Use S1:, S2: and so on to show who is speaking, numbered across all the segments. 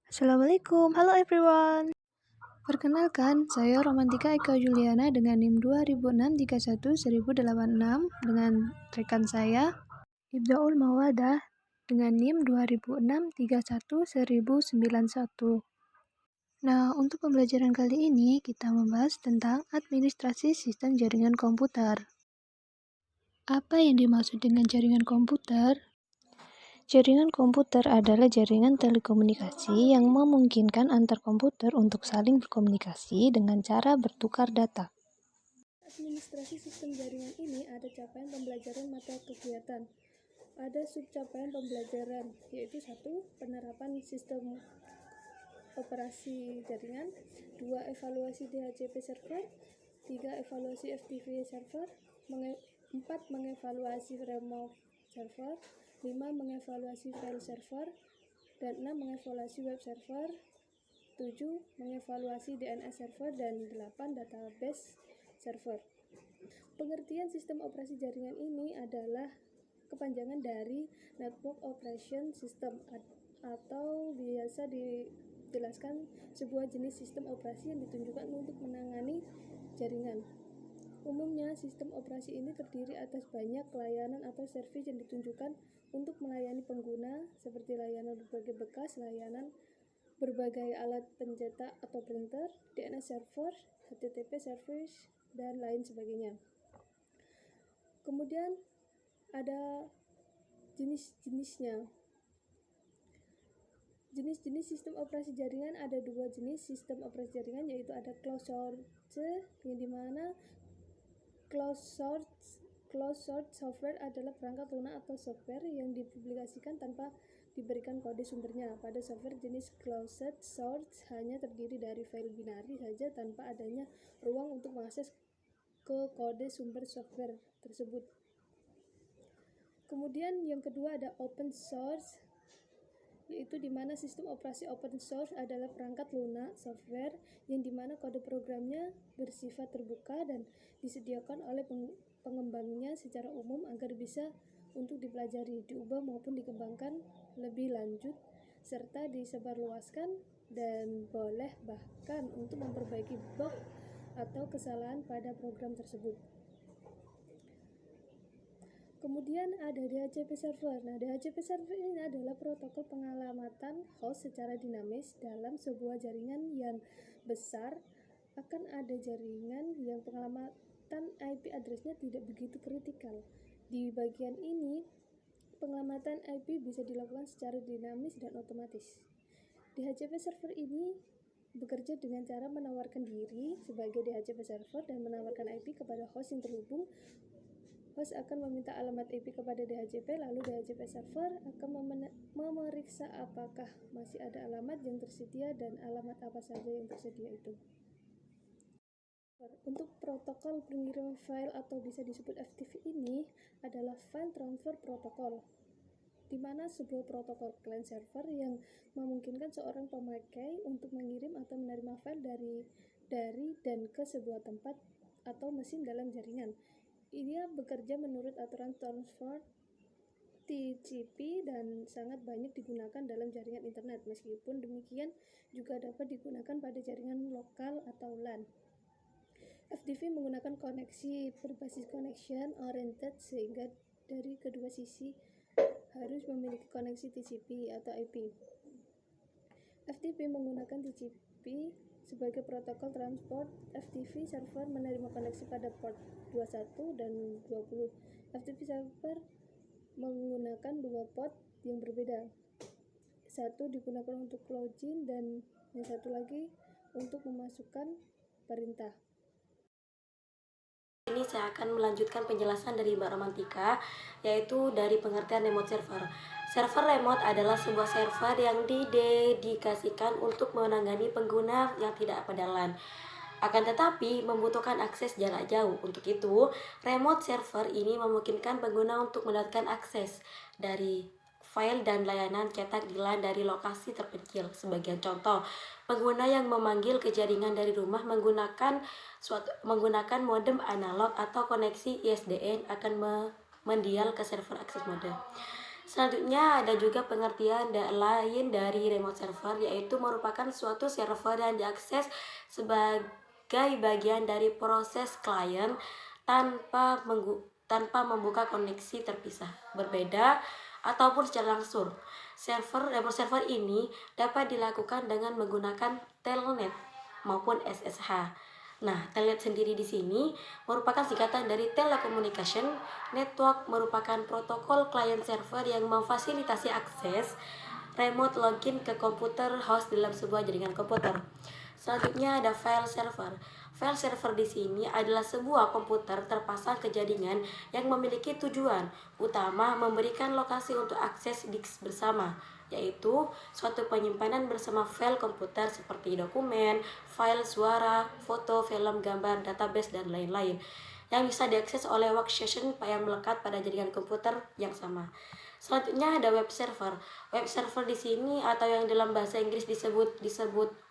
S1: Assalamualaikum, halo everyone. Perkenalkan, saya Romantika Eka Juliana dengan NIM 2006311086 dengan rekan saya Ibdaul Mawadah dengan NIM 2006311091. Nah, untuk pembelajaran kali ini kita membahas tentang administrasi sistem jaringan komputer. Apa yang dimaksud dengan jaringan komputer? Jaringan komputer adalah jaringan telekomunikasi yang memungkinkan antar komputer untuk saling berkomunikasi dengan cara bertukar data.
S2: Administrasi sistem jaringan ini ada capaian pembelajaran mata kegiatan. Ada subcapaian pembelajaran, yaitu 1. Penerapan sistem operasi jaringan, 2. Evaluasi DHCP server, 3. Evaluasi FTP server, 4. Mengevaluasi remote server, 5. Mengevaluasi file server, dan 6. Mengevaluasi web server, 7. Mengevaluasi DNS server, dan 8. Database server. Pengertian sistem operasi jaringan ini adalah kepanjangan dari Network Operation System atau biasa dijelaskan sebuah jenis sistem operasi yang ditunjukkan untuk menangani jaringan. Umumnya, sistem operasi ini terdiri atas banyak layanan atau servis yang ditunjukkan untuk melayani pengguna, seperti layanan berbagai bekas, layanan berbagai alat pencetak atau printer, DNS server, HTTP service, dan lain sebagainya. Kemudian ada jenis-jenisnya. Jenis-jenis sistem operasi jaringan ada 2 jenis sistem operasi jaringan, yaitu ada closed source, yang dimana closed source software adalah perangkat lunak atau software yang dipublikasikan tanpa diberikan kode sumbernya. Pada software jenis closed source hanya terdiri dari file binari saja tanpa adanya ruang untuk mengakses ke kode sumber software tersebut. Kemudian yang kedua ada open source, yaitu di mana sistem operasi open source adalah perangkat lunak software yang dimana kode programnya bersifat terbuka dan disediakan oleh pengembangnya secara umum agar bisa untuk dipelajari, diubah maupun dikembangkan lebih lanjut, serta disebarluaskan dan boleh bahkan untuk memperbaiki bug atau kesalahan pada program tersebut. Kemudian ada DHCP server. Nah, DHCP server ini adalah protokol pengalamatan host secara dinamis dalam sebuah jaringan yang besar. Akan ada jaringan yang pengalamatan IP address-nya tidak begitu kritikal. Di bagian ini, pengamatan IP bisa dilakukan secara dinamis dan otomatis. DHCP server ini bekerja dengan cara menawarkan diri sebagai DHCP server dan menawarkan IP kepada host yang terhubung. Host akan meminta alamat IP kepada DHCP, lalu DHCP server akan memeriksa apakah masih ada alamat yang tersedia dan alamat apa saja yang tersedia itu. Untuk protokol pengiriman file atau bisa disebut FTP ini adalah File Transfer Protocol, di mana sebuah protokol client server yang memungkinkan seorang pemakai untuk mengirim atau menerima file dari dan ke sebuah tempat atau mesin dalam jaringan. Ia bekerja menurut aturan transfer TCP dan sangat banyak digunakan dalam jaringan internet. Meskipun demikian, juga dapat digunakan pada jaringan lokal atau LAN. FTP menggunakan koneksi berbasis connection oriented, sehingga dari kedua sisi harus memiliki koneksi TCP atau IP. FTP menggunakan TCP sebagai protokol transport. FTP server menerima koneksi pada port 21 dan 20. FTP server menggunakan 2 port yang berbeda. Satu digunakan untuk login dan yang satu lagi untuk memasukkan perintah.
S3: Ini saya akan melanjutkan penjelasan dari Mbak Romantika, yaitu dari pengertian remote server. Server remote adalah sebuah server yang didedikasikan untuk menangani pengguna yang tidak pada LAN. Akan tetapi membutuhkan akses jarak jauh. Untuk itu, remote server ini memungkinkan pengguna untuk mendapatkan akses dari file dan layanan cetak di LAN dari lokasi terpencil. Sebagian contoh, pengguna yang memanggil ke jaringan dari rumah menggunakan modem analog atau koneksi ISDN akan mendial ke server akses modem. Selanjutnya ada juga pengertian lain dari remote server, yaitu merupakan suatu server yang diakses sebagai bagian dari proses klien tanpa membuka koneksi terpisah, berbeda ataupun secara langsung. Remote server ini dapat dilakukan dengan menggunakan telnet maupun SSH. Nah, telnet sendiri di sini merupakan singkatan dari telecommunication network, merupakan protokol client server yang memfasilitasi akses remote login ke komputer host dalam sebuah jaringan komputer. Selanjutnya ada file server. File server di sini adalah sebuah komputer terpasang ke jaringan yang memiliki tujuan utama memberikan lokasi untuk akses disk bersama, yaitu suatu penyimpanan bersama file komputer seperti dokumen, file suara, foto, film, gambar, database, dan lain-lain yang bisa diakses oleh workstation yang melekat pada jaringan komputer yang sama. Selanjutnya ada web server. Web server di sini atau yang dalam bahasa Inggris disebut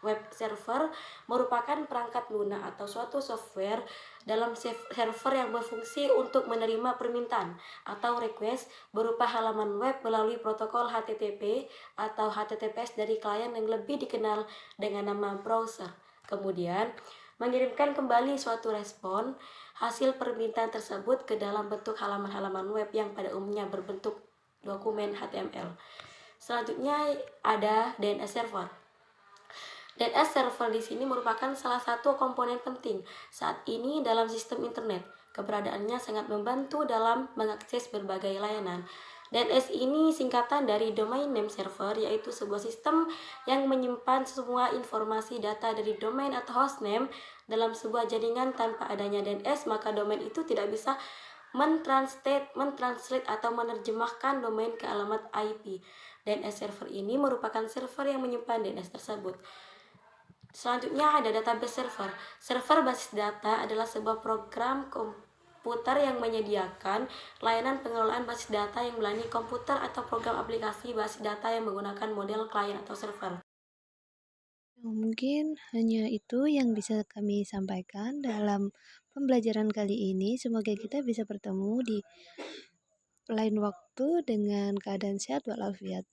S3: web server merupakan perangkat lunak atau suatu software dalam server yang berfungsi untuk menerima permintaan atau request berupa halaman web melalui protokol HTTP atau HTTPS dari klien yang lebih dikenal dengan nama browser. Kemudian mengirimkan kembali suatu respon hasil permintaan tersebut ke dalam bentuk halaman-halaman web yang pada umumnya berbentuk dokumen HTML. Selanjutnya ada DNS server. DNS server di sini merupakan salah satu komponen penting saat ini dalam sistem internet. Keberadaannya sangat membantu dalam mengakses berbagai layanan. DNS ini singkatan dari Domain Name Server, yaitu sebuah sistem yang menyimpan semua informasi data dari domain atau hostname dalam sebuah jaringan. Tanpa adanya DNS, maka domain itu tidak bisa mentranslate atau menerjemahkan domain ke alamat IP. DNS server ini merupakan server yang menyimpan DNS tersebut. Selanjutnya ada database server. Server basis data adalah sebuah program komputer yang menyediakan layanan pengelolaan basis data yang melayani komputer atau program aplikasi basis data yang menggunakan model klien atau server.
S1: Mungkin hanya itu yang bisa kami sampaikan dalam pembelajaran kali ini. Semoga kita bisa bertemu di lain waktu dengan keadaan sehat walafiat.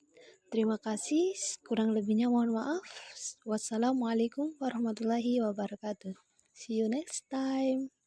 S1: Terima kasih, kurang lebihnya mohon maaf. Wassalamualaikum warahmatullahi wabarakatuh. See you next time.